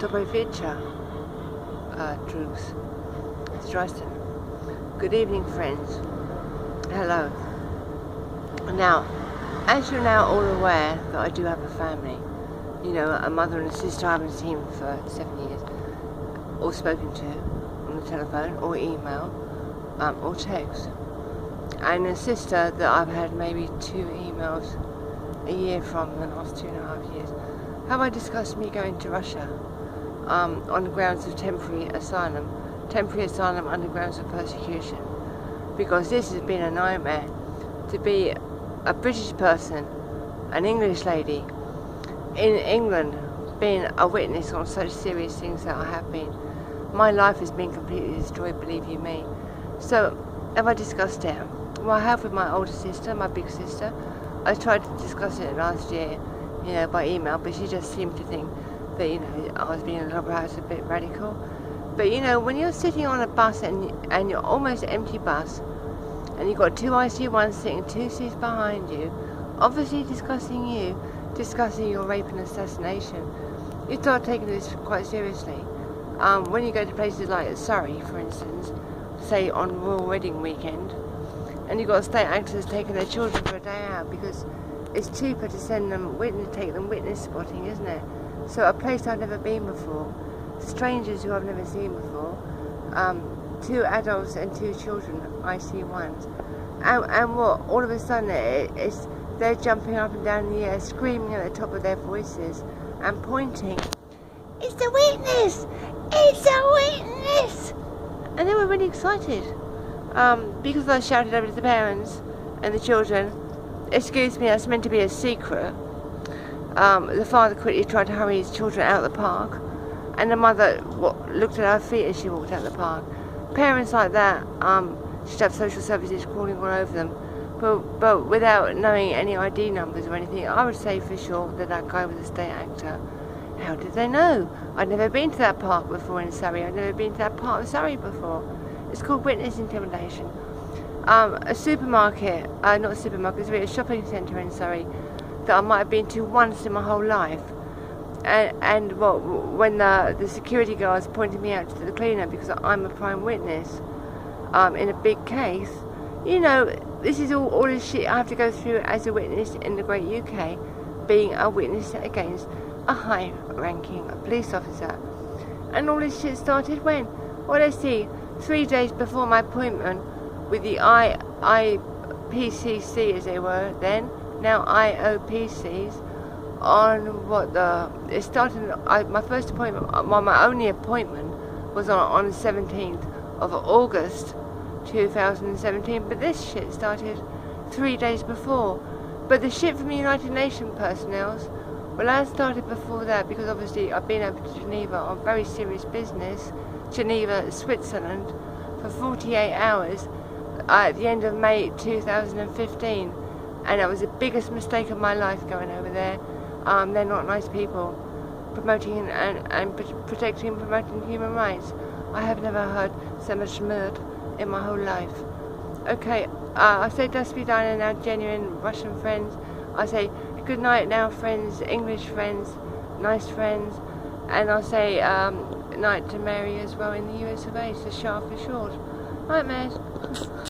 Dobry wieczór, Drugs. Zdrastin. Good evening, friends. Hello. Now, as you're now all aware that I do have a family, you know, a mother and a sister I haven't seen for 7 years, or spoken to on the telephone, or email, or text. And a sister that I've had maybe 2 emails a year from in the last 2.5 years. Have I discussed me going to Russia on the grounds of temporary asylum under grounds of persecution? Because this has been a nightmare to be a British person, an English lady, in England, being a witness on such serious things that I have been. My life has been completely destroyed, believe you me. So, have I discussed it? Well, I have with my older sister, my big sister. I tried to discuss it last year, you know, by email, but she just seemed to think that, you know, I was being a bit radical. But, you know, when you're sitting on a bus and you're almost empty bus, and you've got 2 IC1s sitting 2 seats behind you, obviously discussing your rape and assassination, you start taking this quite seriously. When you go to places like Surrey, for instance, say on Royal Wedding weekend, and you've got state actors taking their children for a day out because it's cheaper to send them take them witness spotting, isn't it? So a place I've never been before, strangers who I've never seen before, 2 adults and 2 children, IC1s, and what? All of a sudden they're jumping up and down in the air, screaming at the top of their voices and pointing. It's a witness! It's a witness! And they were really excited. Because I shouted over to the parents and the children, excuse me, that's meant to be a secret. The father quickly tried to hurry his children out of the park, and the mother looked at her feet as she walked out of the park. Parents like that should have social services crawling all over them, but without knowing any ID numbers or anything. I would say for sure that guy was a state actor. How did they know? I'd never been to that park before in Surrey. I'd never been to that part of Surrey before. It's called witness intimidation. A supermarket, not a supermarket, it's really a shopping centre in Surrey that I might have been to once in my whole life. And when the security guards pointed me out to the cleaner because I'm a prime witness in a big case, you know, this is all this shit I have to go through as a witness in the great UK, being a witness against a high-ranking police officer. And all this shit started when? Well, let's see, 3 days before my appointment with the IPCC, as they were then, now IOPCs, it started, my first appointment, my only appointment was on the 17th of August 2017, but this shit started 3 days before. But the shit from the United Nations personnel, well, that started before that, because obviously I've been over to Geneva on very serious business, Geneva, Switzerland, for 48 hours at the end of May 2015, and that was the biggest mistake of my life going over there. They're not nice people, promoting and protecting and promoting human rights. I have never heard so much murder in my whole life. Okay, I say das vidanya now, genuine Russian friends. I say good night now, friends, English friends, nice friends, and I'll say night to Mary as well in the US of A, so sharp for short. Night, man.